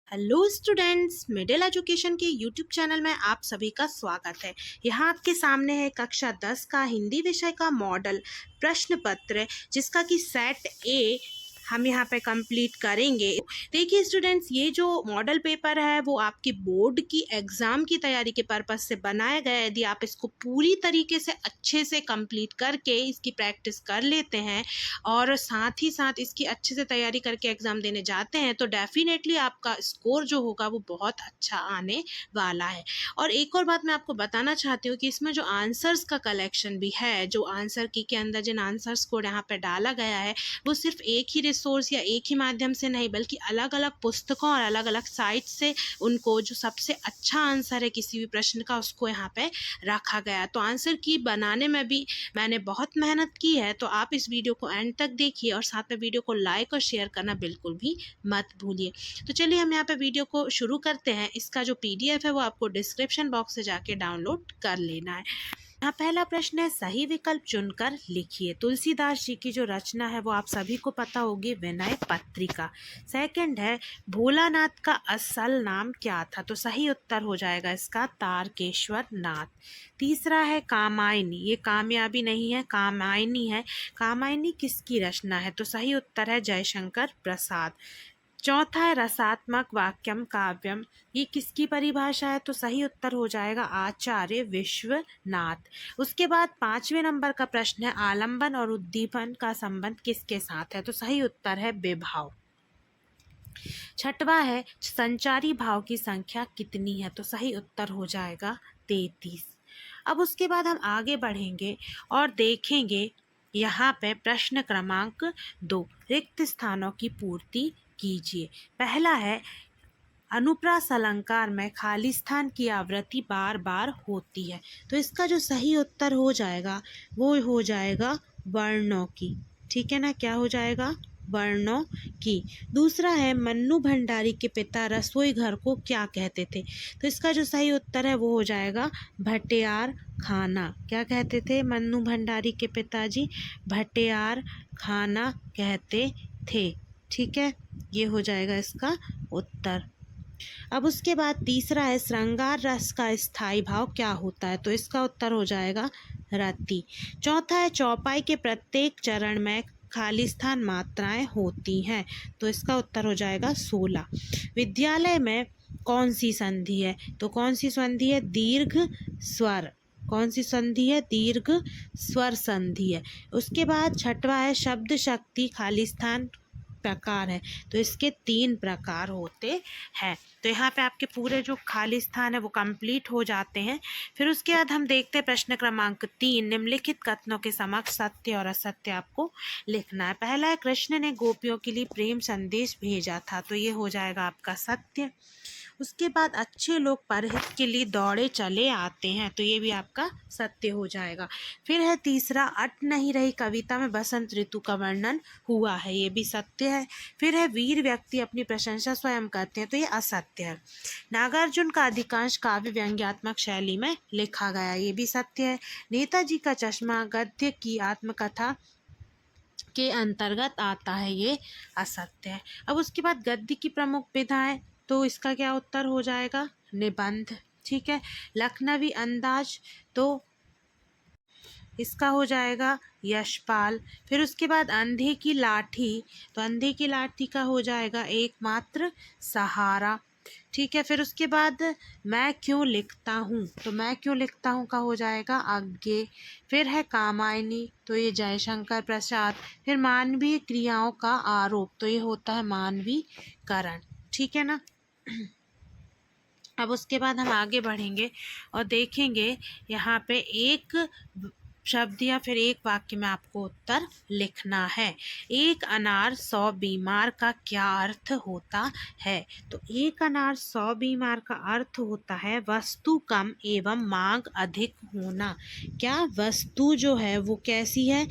Hello students, middle education के YouTube channel में आप सभी का स्वागत है। यहाँ आपके सामने है कक्षा 10 का हिंदी विषय का मॉडल प्रश्न पत्र, जिसका कि सेट ए हम यहाँ पे कंप्लीट करेंगे। देखिए स्टूडेंट्स, ये जो मॉडल पेपर है वो आपकी बोर्ड की एग्ज़ाम की तैयारी के पर्पज़ से बनाया गया है। यदि आप इसको पूरी तरीके से अच्छे से कंप्लीट करके इसकी प्रैक्टिस कर लेते हैं और साथ ही साथ इसकी अच्छे से तैयारी करके एग्ज़ाम देने जाते हैं तो डेफिनेटली आपका स्कोर जो होगा वो बहुत अच्छा आने वाला है। और एक और बात मैं आपको बताना चाहती हूँ कि इसमें जो आंसर्स का कलेक्शन भी है, जो आंसर की के अंदर जिन आंसर्स को यहाँ पे डाला गया है वो सिर्फ एक ही रिसोर्स या एक ही माध्यम से नहीं, बल्कि अलग अलग पुस्तकों और अलग अलग साइट से उनको जो सबसे अच्छा आंसर है किसी भी प्रश्न का उसको यहाँ पे रखा गया है। तो आंसर की बनाने में भी मैंने बहुत मेहनत की है। तो आप इस वीडियो को एंड तक देखिए और साथ में वीडियो को लाइक और शेयर करना बिल्कुल भी मत भूलिए। तो चलिए हम यहाँ पे वीडियो को शुरू करते हैं। इसका जो PDF है वो आपको डिस्क्रिप्शन बॉक्स से जाके डाउनलोड कर लेना है। यहाँ पहला प्रश्न है, सही विकल्प चुनकर लिखिए। तुलसीदास जी की जो रचना है वो आप सभी को पता होगी, विनय पत्रिका। सेकंड है, भोलानाथ का असल नाम क्या था? तो सही उत्तर हो जाएगा इसका तारकेश्वर नाथ। तीसरा है कामायनी, ये कामयाबी नहीं है, कामायनी है। कामायनी किसकी रचना है? तो सही उत्तर है जयशंकर प्रसाद। चौथा है रसात्मक वाक्यम काव्यम, ये किसकी परिभाषा है? तो सही उत्तर हो जाएगा आचार्य विश्वनाथ। उसके बाद 5वें नंबर का प्रश्न है, आलंबन और उद्दीपन का संबंध किसके साथ है? तो सही उत्तर है विभाव। छठवा है, संचारी भाव की संख्या कितनी है? तो सही उत्तर हो जाएगा 33। अब उसके बाद हम आगे बढ़ेंगे और देखेंगे यहाँ पे प्रश्न क्रमांक 2, रिक्त स्थानों की पूर्ति कीजिए। पहला है, अनुप्रास अलंकार में खाली स्थान की आवृत्ति बार बार होती है। तो इसका जो सही उत्तर हो जाएगा वो हो जाएगा वर्णों की। ठीक है ना, क्या हो जाएगा? वर्णों की। दूसरा है, मन्नू भंडारी के पिता रसोई घर को क्या कहते थे? तो इसका जो सही उत्तर है वो हो जाएगा भटियार खाना। क्या कहते थे मन्नू भंडारी के पिताजी? भटियार खाना कहते थे। ठीक है, ये हो जाएगा इसका उत्तर। अब उसके बाद तीसरा है, श्रृंगार रस का स्थायी भाव क्या होता है? तो इसका उत्तर हो जाएगा रति। चौथा है, चौपाई के प्रत्येक चरण में खाली स्थान मात्राएं होती हैं। तो इसका उत्तर हो जाएगा 16। विद्यालय में कौन सी संधि है? तो कौन सी संधि है? दीर्घ स्वर। कौन सी संधि है? दीर्घ स्वर संधि है। उसके बाद छठवा है, शब्द शक्ति खाली स्थान प्रकार है। तो इसके 3 प्रकार होते हैं। तो यहाँ पे आपके पूरे जो खाली स्थान है वो कंप्लीट हो जाते हैं। फिर उसके बाद हम देखते हैं प्रश्न क्रमांक 3, निम्नलिखित कथनों के समक्ष सत्य और असत्य आपको लिखना है। पहला है, कृष्ण ने गोपियों के लिए प्रेम संदेश भेजा था। तो ये हो जाएगा आपका सत्य। उसके बाद अच्छे लोग परहित के लिए दौड़े चले आते हैं। तो ये भी आपका सत्य हो जाएगा। फिर है तीसरा, अट नहीं रही कविता में बसंत ऋतु का वर्णन हुआ है। ये भी सत्य है। फिर है, वीर व्यक्ति अपनी प्रशंसा स्वयं करते हैं। तो ये असत्य है। नागार्जुन का अधिकांश काव्य व्यंग्यात्मक शैली में लिखा गया। ये भी सत्य है। नेताजी का चश्मा गद्य की आत्मकथा के अंतर्गत आता है। ये असत्य है। अब उसके बाद गद्य की प्रमुख विधाएं, तो इसका क्या उत्तर हो जाएगा? निबंध। ठीक है। लखनवी अंदाज, तो इसका हो जाएगा यशपाल। फिर उसके बाद अंधे की लाठी, तो अंधे की लाठी का हो जाएगा एकमात्र सहारा। ठीक है। फिर उसके बाद मैं क्यों लिखता हूँ, तो मैं क्यों लिखता हूँ का हो जाएगा आगे। फिर है कामायनी, तो ये जयशंकर प्रसाद। फिर मानवीय क्रियाओं का आरोप, तो ये होता है मानवीकरण। ठीक है ना। अब उसके बाद हम आगे बढ़ेंगे और देखेंगे यहाँ पे एक शब्द या फिर एक वाक्य में आपको उत्तर लिखना है। एक अनार 100 बीमार का क्या अर्थ होता है? तो एक अनार 100 बीमार का अर्थ होता है वस्तु कम एवं मांग अधिक होना। क्या वस्तु जो है वो कैसी है?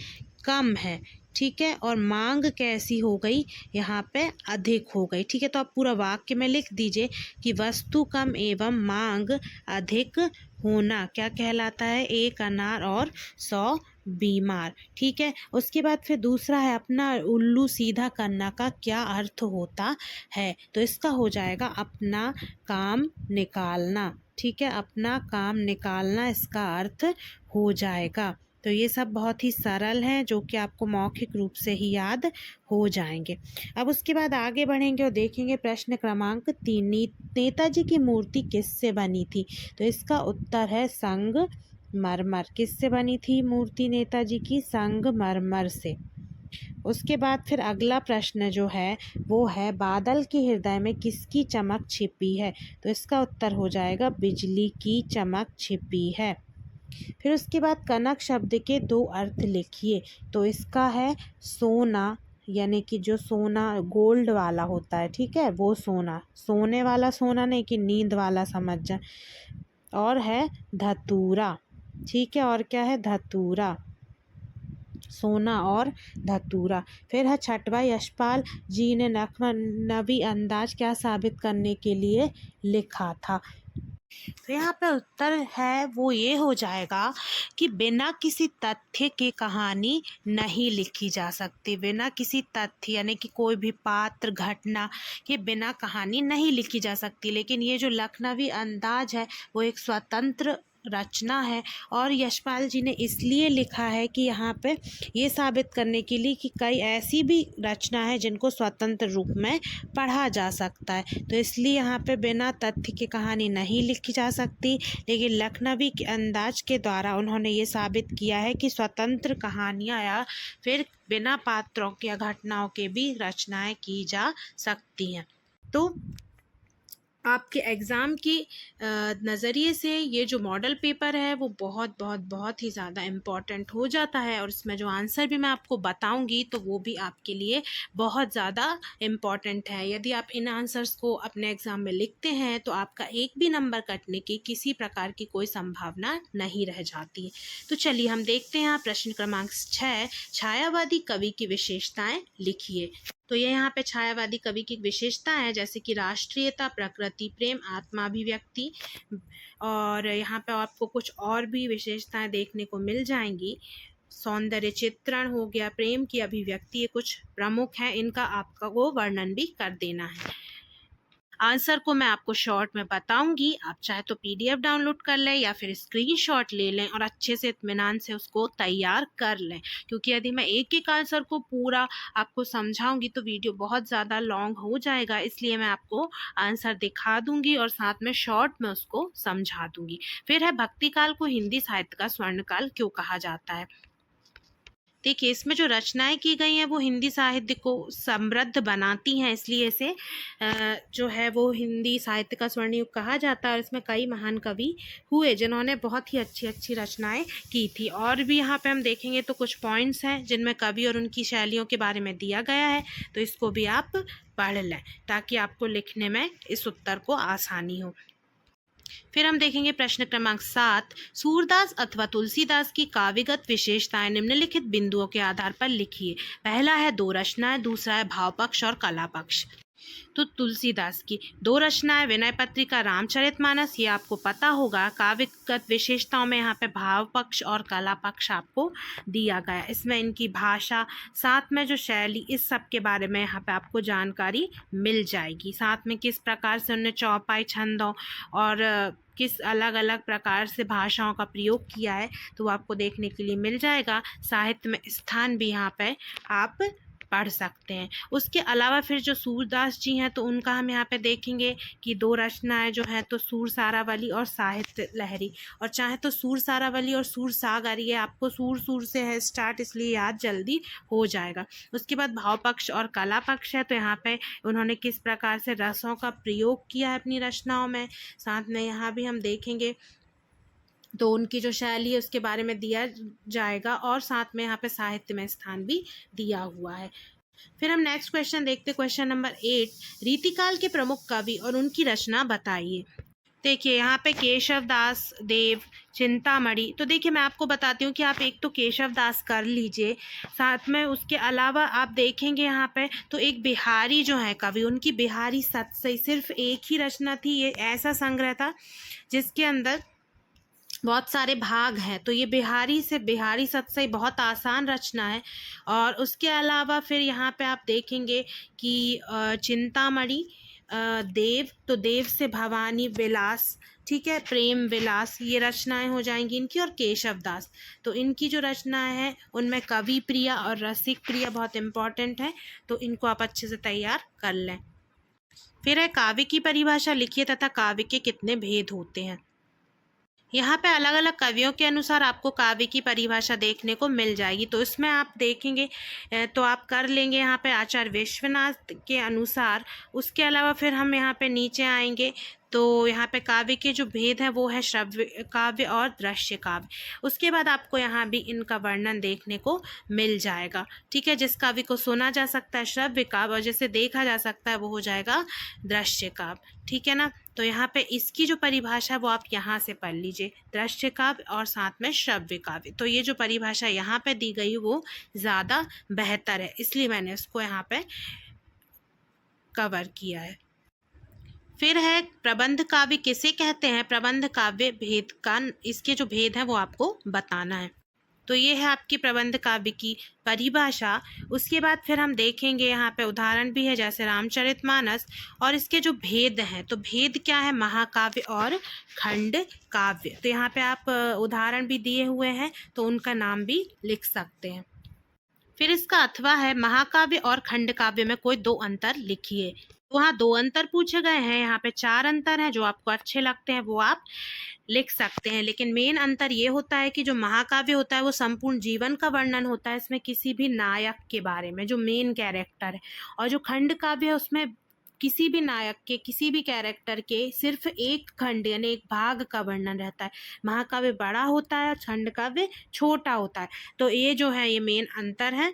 कम है। ठीक है। और मांग कैसी हो गई? यहाँ पे अधिक हो गई। ठीक है। तो आप पूरा वाक्य में लिख दीजिए कि वस्तु कम एवं मांग अधिक होना क्या कहलाता है? एक अनार और 100 बीमार। ठीक है, उसके बाद फिर दूसरा है अपना उल्लू सीधा करना का क्या अर्थ होता है, तो इसका हो जाएगा अपना काम निकालना। ठीक है, अपना काम निकालना इसका अर्थ हो जाएगा। तो ये सब बहुत ही सरल हैं जो कि आपको मौखिक रूप से ही याद हो जाएंगे। अब उसके बाद आगे बढ़ेंगे और देखेंगे प्रश्न क्रमांक 3, नेताजी की मूर्ति किससे बनी थी, तो इसका उत्तर है संगमरमर। किससे बनी थी मूर्ति नेताजी की? संगमरमर से। उसके बाद फिर अगला प्रश्न जो है वो है बादल के हृदय में किसकी चमक छिपी है, तो इसका उत्तर हो जाएगा बिजली की चमक छिपी है। फिर उसके बाद कनक शब्द के 2 अर्थ लिखिए, तो इसका है सोना, यानी कि जो सोना गोल्ड वाला होता है, ठीक है, वो सोना, सोने वाला सोना नहीं कि नींद वाला समझ जाए। और है धतूरा। ठीक है, और क्या है? धतूरा, सोना और धतूरा। फिर है छठवा, यशपाल जी ने लखनवी अंदाज क्या साबित करने के लिए लिखा था, तो यहाँ पे उत्तर है वो ये हो जाएगा कि बिना किसी तथ्य के कहानी नहीं लिखी जा सकती। बिना किसी तथ्य यानी कि कोई भी पात्र घटना के बिना कहानी नहीं लिखी जा सकती। लेकिन ये जो लखनवी अंदाज है वो एक स्वतंत्र रचना है और यशपाल जी ने इसलिए लिखा है कि यहाँ पे ये साबित करने के लिए कि कई ऐसी भी रचना है जिनको स्वतंत्र रूप में पढ़ा जा सकता है, तो इसलिए यहाँ पे बिना तथ्य की कहानी नहीं लिखी जा सकती। लेकिन लखनवी के अंदाज के द्वारा उन्होंने ये साबित किया है कि स्वतंत्र कहानियाँ या फिर बिना पात्रों के या घटनाओं के भी रचनाएं की जा सकती हैं। तो आपके एग्ज़ाम की नज़रिए से ये जो मॉडल पेपर है वो बहुत बहुत बहुत ही ज़्यादा इम्पॉर्टेंट हो जाता है और इसमें जो आंसर भी मैं आपको बताऊंगी तो वो भी आपके लिए बहुत ज़्यादा इम्पॉर्टेंट है। यदि आप इन आंसर्स को अपने एग्ज़ाम में लिखते हैं तो आपका एक भी नंबर कटने की किसी प्रकार की कोई संभावना नहीं रह जाती। तो चलिए हम देखते हैं प्रश्न क्रमांक 6, छायावादी कवि की विशेषताएं लिखिए। तो ये यहाँ पे छायावादी कवि की विशेषता है जैसे कि राष्ट्रीयता, प्रकृति प्रेम, आत्माभिव्यक्ति, और यहाँ पे आपको कुछ और भी विशेषताएं देखने को मिल जाएंगी। सौंदर्य चित्रण हो गया, प्रेम की अभिव्यक्ति, ये कुछ प्रमुख है, इनका आपका वो वर्णन भी कर देना है। आंसर को मैं आपको शॉर्ट में बताऊंगी, आप चाहे तो पीडीएफ डाउनलोड कर लें या फिर स्क्रीनशॉट ले लें और अच्छे से इत्मीनान से उसको तैयार कर लें, क्योंकि यदि मैं एक एक आंसर को पूरा आपको समझाऊंगी तो वीडियो बहुत ज़्यादा लॉन्ग हो जाएगा। इसलिए मैं आपको आंसर दिखा दूंगी और साथ में शॉर्ट में उसको समझा दूंगी। फिर है भक्तिकाल को हिंदी साहित्य का स्वर्णकाल क्यों कहा जाता है। देखिए इसमें जो रचनाएं की गई हैं वो हिंदी साहित्य को समृद्ध बनाती हैं, इसलिए इसे जो है वो हिंदी साहित्य का स्वर्ण युग कहा जाता है। और इसमें कई महान कवि हुए जिन्होंने बहुत ही अच्छी अच्छी रचनाएं की थी। और भी यहाँ पे हम देखेंगे तो कुछ पॉइंट्स हैं जिनमें कवि और उनकी शैलियों के बारे में दिया गया है, तो इसको भी आप पढ़ लें ताकि आपको लिखने में इस उत्तर को आसानी हो। फिर हम देखेंगे प्रश्न क्रमांक 7, सूरदास अथवा तुलसीदास की काव्यगत विशेषताएं निम्नलिखित बिंदुओं के आधार पर लिखिए। पहला है 2 रचनाएं, दूसरा है भाव पक्ष और कला पक्ष। तो तुलसीदास की 2 रचनाएं, विनय पत्रिका, रामचरितमानस, ये आपको पता होगा। काव्यगत विशेषताओं में यहाँ पे भाव पक्ष और कला पक्ष आपको दिया गया। इसमें इनकी भाषा, साथ में जो शैली, इस सब के बारे में यहाँ पे आपको जानकारी मिल जाएगी। साथ में किस प्रकार से उन्होंने चौपाई, छंदों और किस अलग अलग प्रकार से भाषाओं का प्रयोग किया है तो वो आपको देखने के लिए मिल जाएगा। साहित्य में स्थान भी यहाँ पे आप पढ़ सकते हैं। उसके अलावा फिर जो सूरदास जी हैं तो उनका हम यहाँ पे देखेंगे कि 2 रचनाएं जो हैं तो सूर सारावली और साहित्य लहरी, और चाहे तो सूर सारावली और सूर सागर, ये आपको सूर से है स्टार्ट इसलिए याद जल्दी हो जाएगा। उसके बाद भाव पक्ष और कला पक्ष है, तो यहाँ पे उन्होंने किस प्रकार से रसों का प्रयोग किया है अपनी रचनाओं में, साथ में यहाँ भी हम देखेंगे तो उनकी जो शैली है उसके बारे में दिया जाएगा और साथ में यहाँ पे साहित्य में स्थान भी दिया हुआ है। फिर हम नेक्स्ट क्वेश्चन देखते हैं, क्वेश्चन नंबर 8, रीतिकाल के प्रमुख कवि और उनकी रचना बताइए। देखिए यहाँ पे केशव दास देव, चिंतामणि, तो देखिए मैं आपको बताती हूँ कि आप एक तो केशव दास कर लीजिए, साथ में उसके अलावा आप देखेंगे यहाँ पे तो एक बिहारी जो है कवि, उनकी बिहारी सतसई सिर्फ एक ही रचना थी। ये ऐसा संग्रह था जिसके अंदर बहुत सारे भाग हैं, तो ये बिहारी से बिहारी सतसई बहुत आसान रचना है। और उसके अलावा फिर यहाँ पे आप देखेंगे कि चिंतामणि, देव, तो देव से भवानी विलास, ठीक है, प्रेम विलास, ये रचनाएं हो जाएंगी इनकी। और केशव दास, तो इनकी जो रचनाएं हैं उनमें कवि प्रिया और रसिक प्रिया बहुत इंपॉर्टेंट है, तो इनको आप अच्छे से तैयार कर लें। फिर है काव्य की परिभाषा लिखिए तथा काव्य के कितने भेद होते हैं। यहाँ पे अलग अलग कवियों के अनुसार आपको काव्य की परिभाषा देखने को मिल जाएगी, तो इसमें आप देखेंगे तो आप कर लेंगे यहाँ पे आचार्य विश्वनाथ के अनुसार। उसके अलावा फिर हम यहाँ पे नीचे आएंगे तो यहाँ पे काव्य के जो भेद हैं वो है श्रव्य काव्य और दृश्य काव्य। उसके बाद आपको यहाँ भी इनका वर्णन देखने को मिल जाएगा, ठीक है। जिस काव्य को सुना जा सकता है श्रव्य काव्य, और जिसे देखा जा सकता है वो हो जाएगा दृश्य काव्य, ठीक है ना। तो यहाँ पे इसकी जो परिभाषा है वो आप यहाँ से पढ़ लीजिए, दृश्य काव्य और साथ में श्रव्य काव्य। तो ये जो परिभाषा यहाँ पे दी गई वो ज़्यादा बेहतर है, इसलिए मैंने इसको यहाँ पे कवर किया है। फिर है प्रबंध काव्य किसे कहते हैं। प्रबंध काव्य भेद का, इसके जो भेद हैं वो आपको बताना है। तो ये है आपकी प्रबंध काव्य की परिभाषा। उसके बाद फिर हम देखेंगे यहाँ पे उदाहरण भी है, जैसे रामचरितमानस, और इसके जो भेद हैं, तो भेद क्या है, महाकाव्य और खंड काव्य। तो यहाँ पे आप उदाहरण भी दिए हुए हैं, तो उनका नाम भी लिख सकते हैं। फिर इसका अथवा है, महाकाव्य और खंड काव्य में कोई दो अंतर लिखिए। तो वहाँ दो अंतर पूछे गए हैं, यहाँ पे चार अंतर हैं, जो आपको अच्छे लगते हैं वो आप लिख सकते हैं। लेकिन मेन अंतर ये होता है कि जो महाकाव्य होता है वो संपूर्ण जीवन का वर्णन होता है, इसमें किसी भी नायक के बारे में, जो मेन कैरेक्टर है। और जो खंड काव्य है उसमें किसी भी नायक के, किसी भी कैरेक्टर के सिर्फ एक खंड यानी एक भाग का वर्णन रहता है। महाकाव्य बड़ा होता है और खंड काव्य छोटा होता है। तो ये जो है ये मेन अंतर है।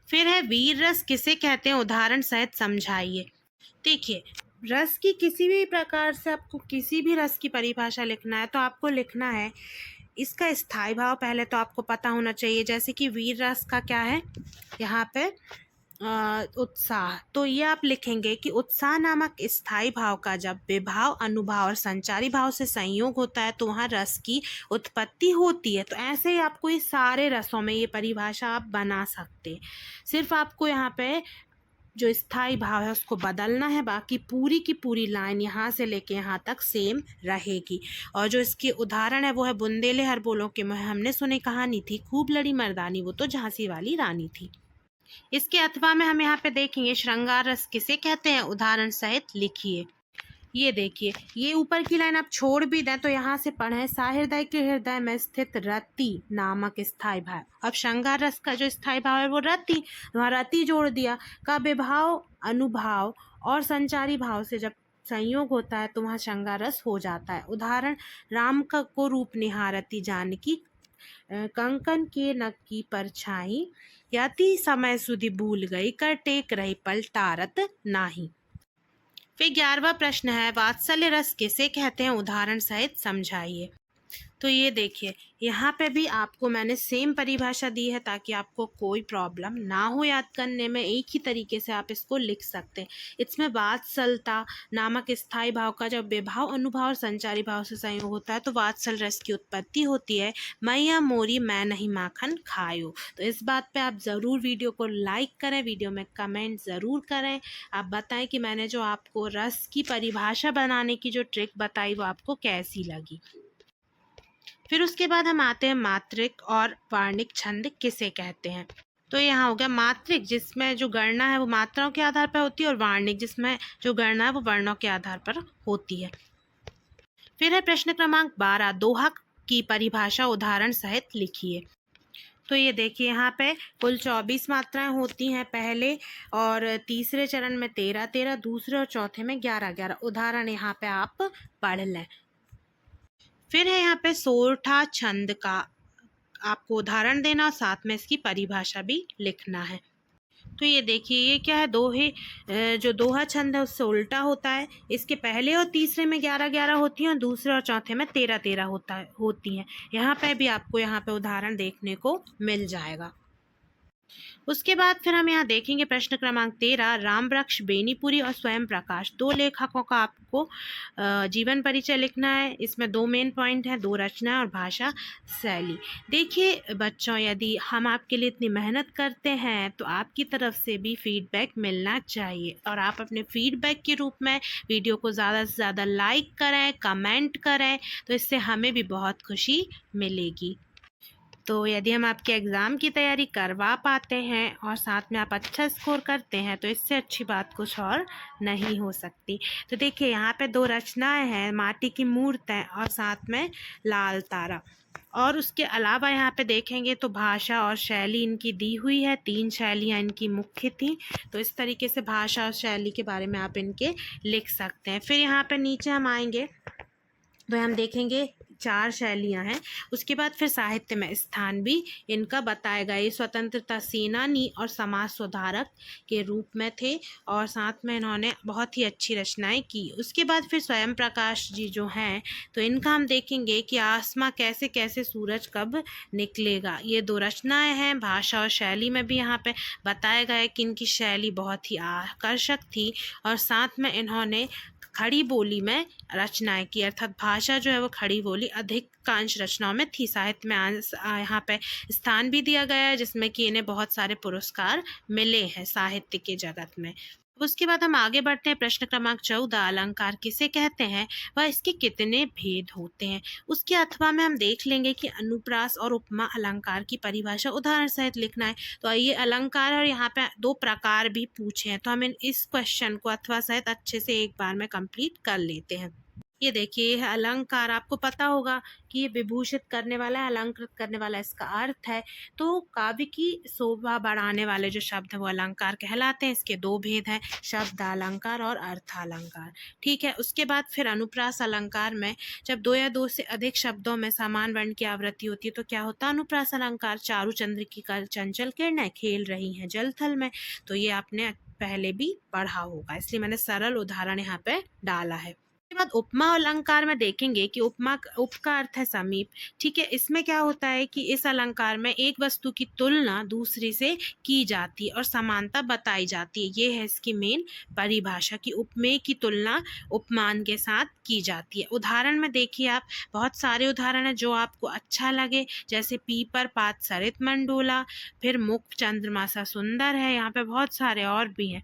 फिर है वीर रस किसे कहते हैं, उदाहरण सहित समझाइए। देखिए, रस की किसी भी प्रकार से आपको किसी भी रस की परिभाषा लिखना है तो आपको लिखना है इसका स्थायी भाव, पहले तो आपको पता होना चाहिए। जैसे कि वीर रस का क्या है यहाँ पे उत्साह, तो ये आप लिखेंगे कि उत्साह नामक स्थायी भाव का जब विभाव, अनुभाव और संचारी भाव से संयोग होता है तो वहाँ रस की उत्पत्ति होती है। तो ऐसे ही आपको ये सारे रसों में ये परिभाषा आप बना सकते हैं। सिर्फ आपको यहाँ पे जो स्थायी भाव है उसको बदलना है, बाकी पूरी की पूरी लाइन यहाँ से लेके यहाँ तक सेम रहेगी। और जो इसके उदाहरण है वो है बुंदेले हर बोलों के मोह हमने सुनी कहानी थी, खूब लड़ी मर्दानी वो तो झांसी वाली रानी थी। इसके अथवा में हम यहाँ पे देखेंगे श्रृंगार रस किसे कहते हैं, उदाहरण सहित लिखिए। ये देखिए, ये ऊपर की लाइन आप छोड़ भी दें तो यहाँ से पढ़ें, साहृदय के हृदय में स्थित रति नामक स्थायी भाव। अब श्रृंगार रस का जो स्थायी भाव है वो रति, वहाँ रति जोड़ दिया। का विभाव, अनुभाव और संचारी भाव से जब संयोग होता है तो वहाँ श्रृंगार रस हो जाता है। उदाहरण, राम का को रूप निहारती जानकी, कंकन के नक की परछाई, यति समय सुधि भूल गई, कर टेक रही पलटारत नाही। फिर 11वां प्रश्न है, वात्सल्य रस किसे कहते हैं, उदाहरण सहित समझाइए। तो ये देखिए, यहाँ पे भी आपको मैंने सेम परिभाषा दी है ताकि आपको कोई प्रॉब्लम ना हो याद करने में, एक ही तरीके से आप इसको लिख सकते हैं। इसमें वात्सलता नामक स्थायी भाव का जब विभाव, अनुभाव और संचारी भाव से संयोग होता है तो वात्सल रस की उत्पत्ति होती है। मैया मोरी मैं नहीं माखन खायो। तो इस बात पे आप ज़रूर वीडियो को लाइक करें, वीडियो में कमेंट ज़रूर करें। आप बताएं कि मैंने जो आपको रस की परिभाषा बनाने की जो ट्रिक बताई वो आपको कैसी लगी। फिर उसके बाद हम आते हैं मात्रिक और वार्णिक छंद किसे कहते हैं। तो यहाँ हो गया मात्रिक, जिसमें जो गणना है वो मात्राओं के आधार पर होती है, और वार्णिक जिसमें जो गणना है वो वर्णों के आधार पर होती है। फिर है प्रश्न क्रमांक 12, दोहा की परिभाषा उदाहरण सहित लिखिए। तो ये देखिए, यहाँ पे कुल 24 मात्राएं होती हैं पहले और तीसरे चरण में 13-13, दूसरे और चौथे में 11-11। उदाहरण यहाँ पे आप पढ़ लें। फिर है यहाँ पे सोरठा छंद का आपको उदाहरण देना और साथ में इसकी परिभाषा भी लिखना है। तो ये देखिए, ये क्या है, दोहे, जो दोहा छंद है उससे उल्टा होता है। इसके पहले और तीसरे में 11-11 होती हैं और दूसरे और चौथे में 13-13 होती हैं। यहाँ पे भी आपको यहाँ पे उदाहरण देखने को मिल जाएगा। उसके बाद फिर हम यहाँ देखेंगे प्रश्न क्रमांक 13, राम वृक्ष, बेनीपुरी और स्वयं प्रकाश, दो लेखकों का आपको जीवन परिचय लिखना है। इसमें दो मेन पॉइंट हैं, दो रचना और भाषा शैली। देखिए बच्चों, यदि हम आपके लिए इतनी मेहनत करते हैं तो आपकी तरफ से भी फीडबैक मिलना चाहिए, और आप अपने फीडबैक के रूप में वीडियो को ज़्यादा से ज़्यादा लाइक करें, कमेंट करें, तो इससे हमें भी बहुत खुशी मिलेगी। तो यदि हम आपके एग्ज़ाम की तैयारी करवा पाते हैं और साथ में आप अच्छा स्कोर करते हैं तो इससे अच्छी बात कुछ और नहीं हो सकती। तो देखिए यहाँ पे दो रचनाएं हैं, माटी की मूर्त है और साथ में लाल तारा। और उसके अलावा यहाँ पे देखेंगे तो भाषा और शैली इनकी दी हुई है, 3 शैलियाँ इनकी मुख्य थी। तो इस तरीके से भाषा और शैली के बारे में आप इनके लिख सकते हैं। फिर यहाँ पे नीचे हम आएंगे तो हम देखेंगे 4 शैलियाँ हैं। उसके बाद फिर साहित्य में स्थान भी इनका बताया गया। ये स्वतंत्रता सेनानी और समाज सुधारक के रूप में थे और साथ में इन्होंने बहुत ही अच्छी रचनाएं की। उसके बाद फिर स्वयं प्रकाश जी जो हैं, तो इनका हम देखेंगे कि आसमां कैसे कैसे सूरज कब निकलेगा। ये दो रचनाएं हैं। भाषा और शैली में भी यहाँ पे बताया गया है कि इनकी शैली बहुत ही आकर्षक थी और साथ में इन्होंने खड़ी बोली में रचनाएं की, अर्थात भाषा जो है वो खड़ी बोली अधिकांश रचनाओं में थी। साहित्य में यहाँ पे स्थान भी दिया गया है जिसमें कि इन्हें बहुत सारे पुरस्कार मिले हैं साहित्य के जगत में। उसके बाद हम आगे बढ़ते हैं। प्रश्न क्रमांक 14, अलंकार किसे कहते हैं, वह इसके कितने भेद होते हैं। उसके अथवा में हम देख लेंगे कि अनुप्रास और उपमा अलंकार की परिभाषा उदाहरण सहित लिखना है। तो ये अलंकार और यहाँ पे दो प्रकार भी पूछे हैं, तो हम इस क्वेश्चन को अथवा सहित अच्छे से एक बार में कंप्लीट कर लेते हैं। ये देखिए, यह अलंकार आपको पता होगा कि ये विभूषित करने वाला है, अलंकृत करने वाला इसका अर्थ है। तो काव्य की शोभा बढ़ाने वाले जो शब्द हैं वो अलंकार कहलाते हैं। इसके दो भेद हैं, शब्द अलंकार और अर्थ अलंकार। ठीक है। उसके बाद फिर अनुप्रास अलंकार में जब दो या दो से अधिक शब्दों में समान वर्ण की आवृत्ति होती है तो क्या होता है अनुप्रास अलंकार। चारु चंद्र की चंचल किरणें खेल रही हैं जल थल में। तो ये आपने पहले भी पढ़ा होगा, इसलिए मैंने सरल उदाहरण यहाँ पे डाला है। उसके बाद उपमा अलंकार में देखेंगे कि उप का अर्थ है समीप। ठीक है। इसमें क्या होता है कि इस अलंकार में एक वस्तु की तुलना दूसरी से की जाती है और समानता बताई जाती है। ये है इसकी मेन परिभाषा कि उपमेय की तुलना उपमान के साथ की जाती है। उदाहरण में देखिए आप, बहुत सारे उदाहरण है जो आपको अच्छा लगे, जैसे पीपर पात सरित मंडोला, फिर मुख चंद्रमा सा सुंदर है। यहाँ पे बहुत सारे और भी हैं,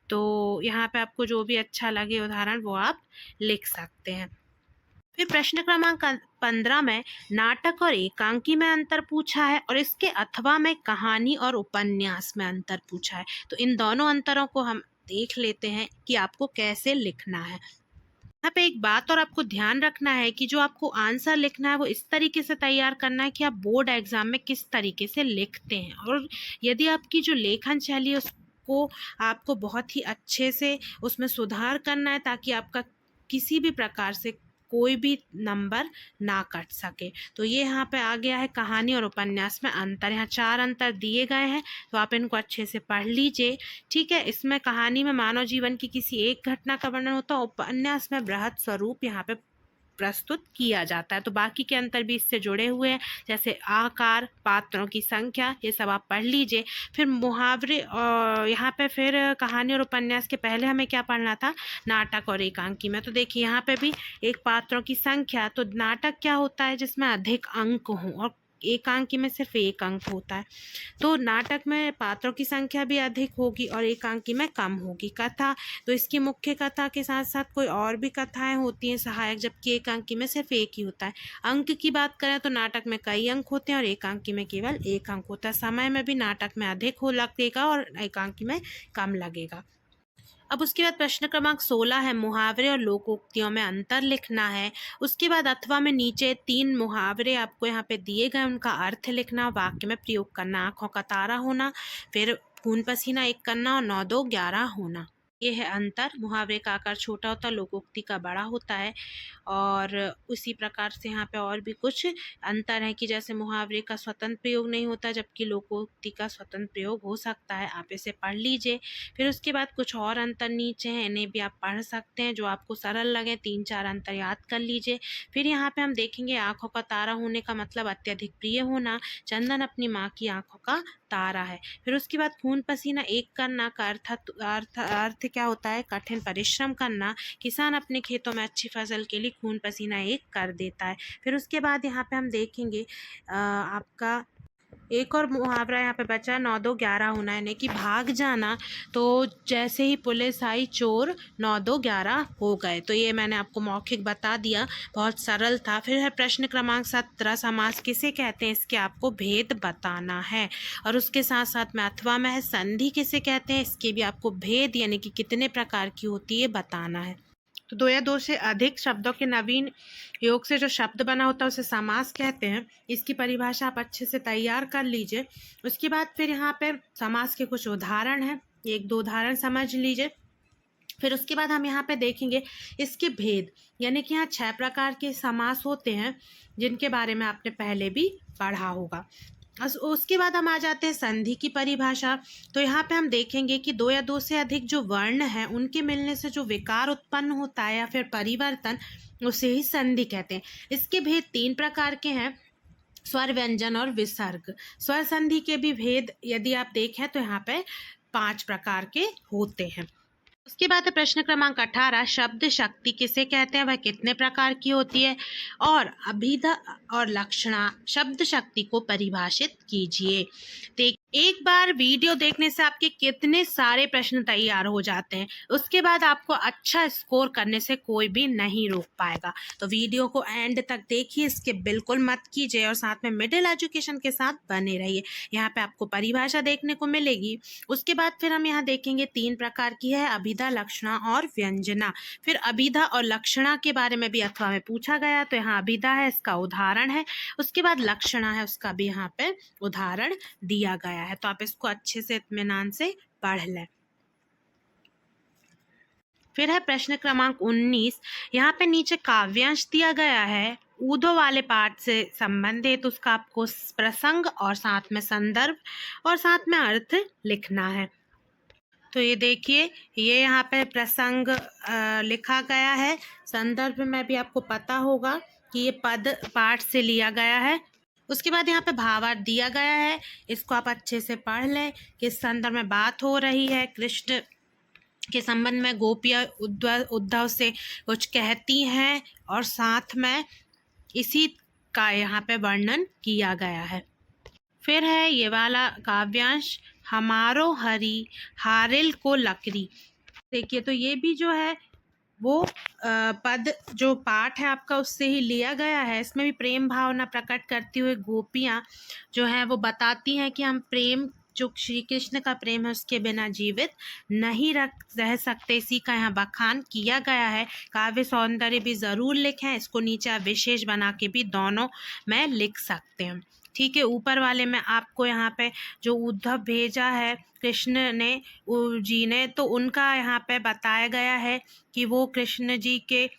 तो यहाँ पे आपको जो भी अच्छा लगे उदाहरण वो आप लिख सकते हैं। फिर प्रश्न क्रमांक 15 में नाटक और एकांकी में अंतर पूछा है और इसके अथवा में कहानी और उपन्यास में अंतर पूछा है। तो इन दोनों अंतरों को हम देख लेते हैं कि आपको कैसे लिखना है। यहाँ पे एक बात और आपको ध्यान रखना है कि जो आपको आंसर लिखना है वो इस तरीके से तैयार करना है कि आप बोर्ड एग्जाम में किस तरीके से लिखते हैं, और यदि आपकी जो लेखन शैली है को आपको बहुत ही अच्छे से उसमें सुधार करना है ताकि आपका किसी भी प्रकार से कोई भी नंबर ना कट सके। तो ये यहाँ पे आ गया है कहानी और उपन्यास में अंतर। यहाँ 4 अंतर दिए गए हैं, तो आप इनको अच्छे से पढ़ लीजिए। ठीक है। इसमें कहानी में मानव जीवन की किसी एक घटना का वर्णन होता है, उपन्यास में बृहद स्वरूप यहाँ पे प्रस्तुत किया जाता है। तो बाकी के अंतर भी इससे जुड़े हुए हैं, जैसे आकार, पात्रों की संख्या, ये सब आप पढ़ लीजिए। फिर मुहावरे, और यहाँ पे फिर कहानी और उपन्यास के पहले हमें क्या पढ़ना था, नाटक और एकांकी में। तो देखिए यहाँ पे भी एक पात्रों की संख्या, तो नाटक क्या होता है जिसमें अधिक अंक हों और एकांकी में सिर्फ एक अंक होता है। तो नाटक में पात्रों की संख्या भी अधिक होगी और एकांकी में कम होगी। कथा, तो इसकी मुख्य कथा के साथ साथ कोई और भी कथाएं होती हैं सहायक, जबकि एकांकी में सिर्फ एक ही होता है। अंक की बात करें तो नाटक में कई अंक होते हैं और एकांकी में केवल एक अंक होता है। समय में भी नाटक में अधिक हो लगेगा और एकांकी में कम लगेगा। अब उसके बाद प्रश्न क्रमांक 16 है, मुहावरे और लोकोक्तियों में अंतर लिखना है। उसके बाद अथवा में नीचे 3 मुहावरे आपको यहाँ पे दिए गए, उनका अर्थ लिखना, वाक्य में प्रयोग करना। आँखों का तारा होना, फिर खून पसीना एक करना और 9 2 11 होना। ये है अंतर। मुहावरे का आकार छोटा होता है, लोकोक्ति का बड़ा होता है। और उसी प्रकार से यहाँ पे और भी कुछ अंतर है कि जैसे मुहावरे का स्वतंत्र प्रयोग नहीं होता, जबकि लोकोक्ति का स्वतंत्र प्रयोग हो सकता है। आप इसे पढ़ लीजिए। फिर उसके बाद कुछ और अंतर नीचे हैं, इन्हें भी आप पढ़ सकते हैं, जो आपको सरल लगे। 3-4 अंतर याद कर लीजिए। फिर यहाँ पे हम देखेंगे आँखों का तारा होने का मतलब अत्यधिक प्रिय होना। चंदन अपनी माँ की आँखों का तारा है। फिर उसके बाद खून पसीना एक करना का अर्थ क्या होता है? कठिन परिश्रम करना। किसान अपने खेतों में अच्छी फसल के लिए खून पसीना एक कर देता है। फिर उसके बाद यहाँ पे हम देखेंगे आपका एक और मुहावरा यहाँ पे बचा, 9-2-11 होना, यानी कि भाग जाना। तो जैसे ही पुलिस आई चोर 9-2-11 हो गए। तो ये मैंने आपको मौखिक बता दिया, बहुत सरल था। फिर है प्रश्न क्रमांक 17, समास किसे कहते हैं, इसके आपको भेद बताना है। और उसके साथ साथ में अथवा में है, संधि किसे कहते हैं, इसके भी आपको भेद यानी कि कितने प्रकार की होती है बताना है। तो 2 या 2 से अधिक शब्दों के नवीन योग से जो शब्द बना होता है उसे समास कहते हैं। इसकी परिभाषा आप अच्छे से तैयार कर लीजिए। उसके बाद फिर यहाँ पे समास के कुछ उदाहरण हैं, 1-2 उदाहरण समझ लीजिए। फिर उसके बाद हम यहाँ पे देखेंगे इसके भेद, यानी कि यहाँ 6 प्रकार के समास होते हैं, जिनके बारे में आपने पहले भी पढ़ा होगा। उसके बाद हम आ जाते हैं संधि की परिभाषा। तो यहाँ पे हम देखेंगे कि 2 या 2 से अधिक जो वर्ण हैं उनके मिलने से जो विकार उत्पन्न होता है या फिर परिवर्तन, उसे ही संधि कहते हैं। इसके भेद 3 प्रकार के हैं, स्वर, व्यंजन और विसर्ग। स्वर संधि के भी भेद यदि आप देखें तो यहाँ पे 5 प्रकार के होते हैं। उसके बाद है प्रश्न क्रमांक 18, शब्द शक्ति किसे कहते हैं, वह कितने प्रकार की होती है। और अभिधा और लक्षणा शब्द शक्ति को परिभाषित कीजिए। एक बार वीडियो देखने से आपके कितने सारे प्रश्न तैयार हो जाते हैं, उसके बाद आपको अच्छा स्कोर करने से कोई भी नहीं रोक पाएगा। तो वीडियो को एंड तक देखिए, इसके बिल्कुल मत कीजिए और साथ में मिडिल एजुकेशन के साथ बने रहिए। यहाँ पे आपको परिभाषा देखने को मिलेगी। उसके बाद फिर हम यहाँ देखेंगे 3 प्रकार की है, अभिधा, लक्षणा और व्यंजना। फिर अभिधा और लक्षणा के बारे में भी अथवा में पूछा गया, तो यहाँ अभिधा है, इसका उदाहरण है। उसके बाद लक्षणा है, उसका भी यहाँ पे उदाहरण दिया गया है। तो आप इसको अच्छे से इत्मीनान से पढ़ लें। फिर है प्रश्न क्रमांक 19, यहाँ पे नीचे काव्यांश दिया गया है, ऊधो वाले पाठ से संबंधित उसका आपको प्रसंग और साथ में संदर्भ और साथ में अर्थ लिखना है। तो ये देखिए, ये यहाँ पे प्रसंग लिखा गया है। संदर्भ में भी आपको पता होगा कि ये पद पाठ से लिया गया है। उसके बाद यहाँ पे भावार्थ दिया गया है, इसको आप अच्छे से पढ़ लें। किस संदर्भ में बात हो रही है, कृष्ण के संबंध में गोपियाँ उद्धव से कुछ कहती हैं और साथ में इसी का यहाँ पे वर्णन किया गया है। फिर है ये वाला काव्यांश, हमारो हरि हारिल को लकड़ी। देखिए, तो ये भी जो है वो पद जो पाठ है आपका उससे ही लिया गया है। इसमें भी प्रेम भावना प्रकट करती हुए गोपियाँ जो हैं वो बताती हैं कि हम प्रेम, जो श्री कृष्ण का प्रेम है, उसके बिना जीवित नहीं रह सकते। इसी का यहाँ बखान किया गया है। काव्य सौंदर्य भी ज़रूर लिखें, इसको नीचे आप विशेष बना के भी दोनों में लिख सकते हैं। ठीक है, ऊपर वाले में आपको यहाँ पे जो उद्धव भेजा है कृष्ण ने जी ने, तो उनका यहाँ पे बताया गया है कि वो कृष्ण जी के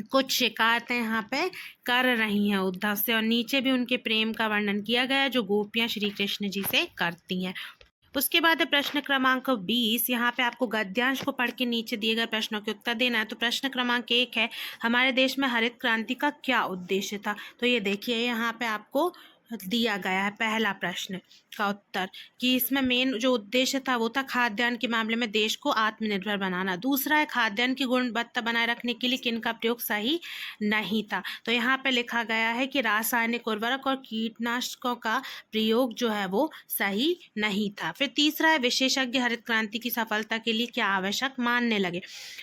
कुछ शिकायतें यहाँ पे कर रही हैं उद्धव से, और नीचे भी उनके प्रेम का वर्णन किया गया है जो गोपियाँ श्री कृष्ण जी से करती हैं। उसके बाद है प्रश्न क्रमांक 20, यहाँ पे आपको गद्यांश को पढ़ के नीचे दिए गए प्रश्नों के उत्तर देना है। तो प्रश्न क्रमांक 1 है, हमारे देश में हरित क्रांति का क्या उद्देश्य था। तो ये देखिए, यहाँ पे आपको दिया गया है पहला प्रश्न का उत्तर कि इसमें मेन जो उद्देश्य था वो था खाद्यान्न के मामले में देश को आत्मनिर्भर बनाना। दूसरा है खाद्यान्न की गुणवत्ता बनाए रखने के लिए किनका प्रयोग सही नहीं था। तो यहाँ पे लिखा गया है कि रासायनिक उर्वरक और कीटनाशकों का प्रयोग जो है वो सही नहीं था। फिर तीसरा है विशेषज्ञ हरित क्रांति की सफलता के लिए क्या आवश्यक मानने लगे।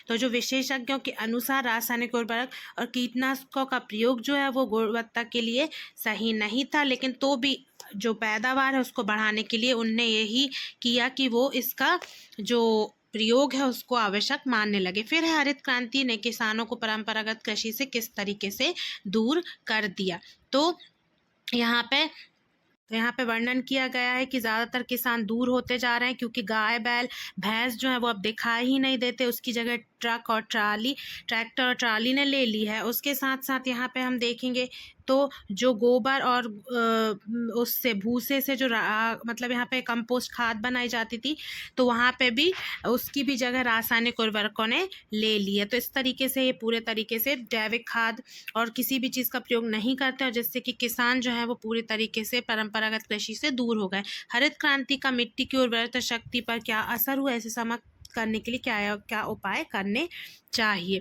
तो जो विशेषज्ञों के अनुसार रासायनिक उर्वरक और कीटनाशकों का प्रयोग जो है वो गुणवत्ता के लिए सही नहीं था, लेकिन तो भी जो पैदावार है उसको बढ़ाने के लिए उनने यही किया कि वो इसका जो प्रयोग है उसको आवश्यक मानने लगे। फिर है हरित क्रांति ने किसानों को परंपरागत कृषि से किस तरीके से दूर कर दिया। तो यहाँ पे तो यहाँ पे वर्णन किया गया है कि ज़्यादातर किसान दूर होते जा रहे हैं क्योंकि गाय बैल भैंस जो है वो अब दिखाई ही नहीं देते, उसकी जगह ट्रैक्टर और ट्राली ने ले ली है। उसके साथ साथ यहाँ पे हम देखेंगे तो जो गोबर और उससे भूसे से जो मतलब यहाँ पे कंपोस्ट खाद बनाई जाती थी, तो वहाँ पे भी उसकी भी जगह रासायनिक उर्वरकों ने ले ली है। तो इस तरीके से ये पूरे तरीके से जैविक खाद और किसी भी चीज़ का प्रयोग नहीं करते, और जिससे कि किसान जो है वो पूरी तरीके से परंपरागत कृषि से दूर हो गए। हरित क्रांति का मिट्टी की उर्वरता शक्ति पर क्या असर हुआ, इसे समाप्त करने के लिए क्या क्या उपाय करने चाहिए।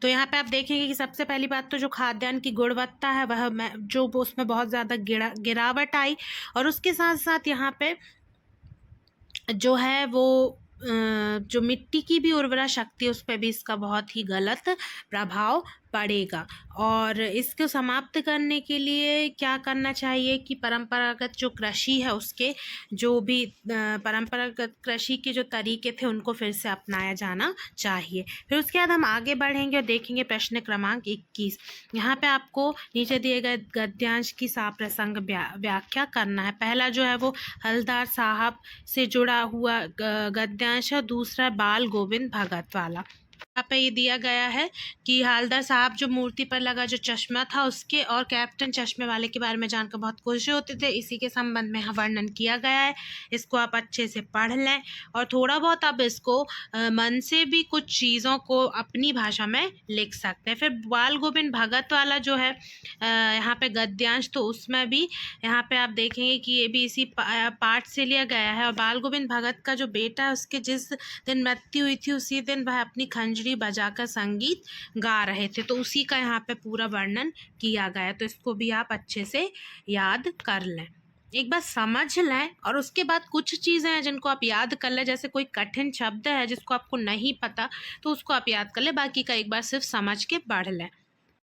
तो यहाँ पे आप देखेंगे कि सबसे पहली बात तो जो खाद्यान्न की गुणवत्ता है वह जो उसमें बहुत ज़्यादा गिरावट आई, और उसके साथ साथ यहाँ पे जो है वो जो मिट्टी की भी उर्वरा शक्ति उस पर भी इसका बहुत ही गलत प्रभाव पड़ेगा। और इसको समाप्त करने के लिए क्या करना चाहिए कि परंपरागत जो कृषि है उसके जो भी परंपरागत कृषि के जो तरीके थे उनको फिर से अपनाया जाना चाहिए। फिर उसके बाद हम आगे बढ़ेंगे और देखेंगे प्रश्न क्रमांक 21। यहाँ पे आपको नीचे दिए गए गद्यांश की साप्रसंग व्याख्या करना है। पहला जो है वो हलदार साहब से जुड़ा हुआ गद्यांश है, दूसरा बाल गोविंद भगत वाला। यहाँ पे ये दिया गया है कि हवलदार साहब जो मूर्ति पर लगा जो चश्मा था उसके और कैप्टन चश्मे वाले के बारे में जानकर बहुत खुश होते थे, इसी के संबंध में यहाँ वर्णन किया गया है। इसको आप अच्छे से पढ़ लें और थोड़ा बहुत आप इसको मन से भी कुछ चीज़ों को अपनी भाषा में लिख सकते हैं। फिर बाल गोविंद भगत वाला जो है यहाँ पे गद्यांश, तो उसमें भी यहाँ पे आप देखेंगे कि ये भी इसी पाठ से लिया गया है। और बाल गोविंद भगत का जो बेटा है उसके जिस दिन मृत्यु हुई थी उसी दिन वह अपनी खंजरी बजाकर संगीत गा रहे थे, तो उसी का यहाँ पे पूरा वर्णन किया गया है। तो इसको भी आप अच्छे से याद कर लें, एक बार समझ लें, और उसके बाद कुछ चीज़ें हैं जिनको आप याद कर लें, जैसे कोई कठिन शब्द है जिसको आपको नहीं पता तो उसको आप याद कर लें, बाकी का एक बार सिर्फ समझ के पढ़ लें।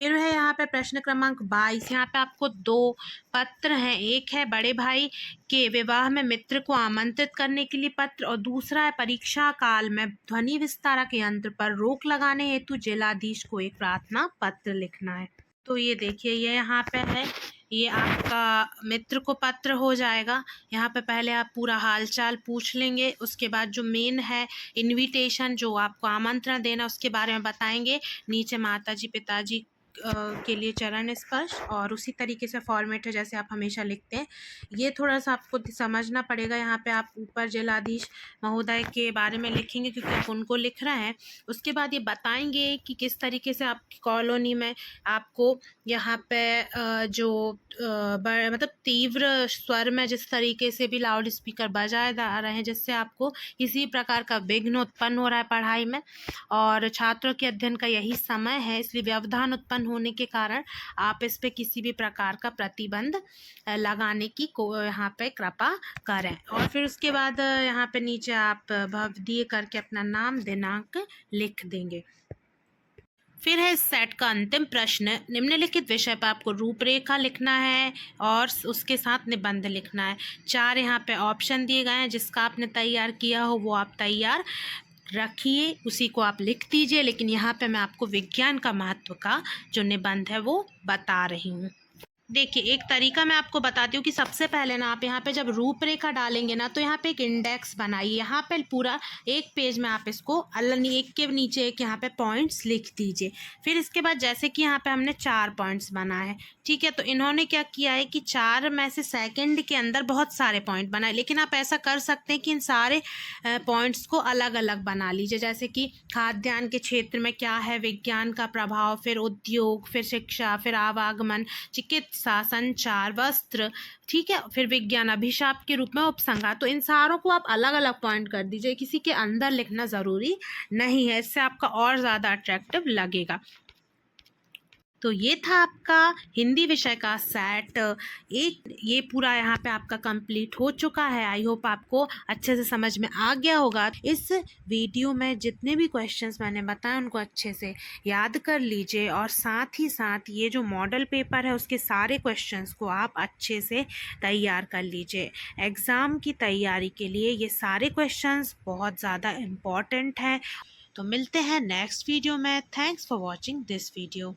फिर है यहाँ पे प्रश्न क्रमांक 22। यहाँ पे आपको 2 पत्र हैं, एक है बड़े भाई के विवाह में मित्र को आमंत्रित करने के लिए पत्र, और दूसरा है परीक्षा काल में ध्वनि विस्तारक यंत्र पर रोक लगाने हेतु जिलाधीश को एक प्रार्थना पत्र लिखना है। तो ये देखिए ये यहाँ पे है, ये आपका मित्र को पत्र हो जाएगा। यहाँ पे पहले आप पूरा हालचाल पूछ लेंगे, उसके बाद जो मेन है इनविटेशन जो आपको आमंत्रण देना उसके बारे में बताएंगे, नीचे माताजी पिताजी के लिए चरण स्पर्श, और उसी तरीके से फॉर्मेट है जैसे आप हमेशा लिखते हैं। ये थोड़ा सा आपको समझना पड़ेगा। यहाँ पे आप ऊपर जिलाधीश महोदय के बारे में लिखेंगे क्योंकि आप उनको लिख रहे हैं। उसके बाद ये बताएंगे कि किस तरीके से आपकी कॉलोनी में आपको यहाँ पे जो मतलब तीव्र स्वर में जिस तरीके से भी लाउड स्पीकर बजाए जा रहे हैं जिससे आपको किसी प्रकार का विघ्न उत्पन्न हो रहा है पढ़ाई में, और छात्रों के अध्ययन का यही समय है, इसलिए व्यवधान उत्पन्न होने के कारण आप इस पे किसी भी प्रकार का प्रतिबंध लगाने की यहाँ पे कृपा करें। और फिर उसके बाद यहाँ पे नीचे आप भवदीय करके अपना नाम दिनांक लिख देंगे। फिर है इस सेट का अंतिम प्रश्न, निम्नलिखित विषय पर आपको रूपरेखा लिखना है और उसके साथ निबंध लिखना है। 4 यहाँ पे ऑप्शन दिए गए हैं, जिसका आपने तैयार किया हो वो आप तैयार रखिए, उसी को आप लिख दीजिए। लेकिन यहाँ पे मैं आपको विज्ञान का महत्व का जो निबंध है वो बता रही हूँ। देखिए एक तरीका मैं आपको बताती हूँ कि सबसे पहले ना आप यहाँ पे जब रूपरेखा डालेंगे ना तो यहाँ पे एक इंडेक्स बनाइए। यहाँ पे पूरा एक पेज में आप इसको एक के नीचे एक यहाँ पे पॉइंट्स लिख दीजिए। फिर इसके बाद जैसे कि यहाँ पे हमने 4 पॉइंट्स बनाए हैं, ठीक है, तो इन्होंने क्या किया है कि 4 में से सेकंड के अंदर बहुत सारे पॉइंट बनाए, लेकिन आप ऐसा कर सकते हैं कि इन सारे पॉइंट्स को अलग अलग बना लीजिए। जैसे कि खाद्यान्न के क्षेत्र में क्या है, विज्ञान का प्रभाव, फिर उद्योग, फिर शिक्षा, फिर आवागमन, चिकित्सा, संचार, वस्त्र, ठीक है, फिर विज्ञान अभिशाप के रूप में उपसंहार। तो इन सारों को आप अलग अलग पॉइंट कर दीजिए, किसी के अंदर लिखना ज़रूरी नहीं है, इससे आपका और ज़्यादा अट्रैक्टिव लगेगा। तो ये था आपका हिंदी विषय का सेट एक, ये पूरा यहाँ पे आपका कंप्लीट हो चुका है। आई होप आपको अच्छे से समझ में आ गया होगा। इस वीडियो में जितने भी क्वेश्चंस मैंने बताए उनको अच्छे से याद कर लीजिए, और साथ ही साथ ये जो मॉडल पेपर है उसके सारे क्वेश्चंस को आप अच्छे से तैयार कर लीजिए। एग्ज़ाम की तैयारी के लिए ये सारे क्वेश्चंस बहुत ज़्यादा इम्पॉर्टेंट हैं। तो मिलते हैं नेक्स्ट वीडियो में। Thanks for watching this video.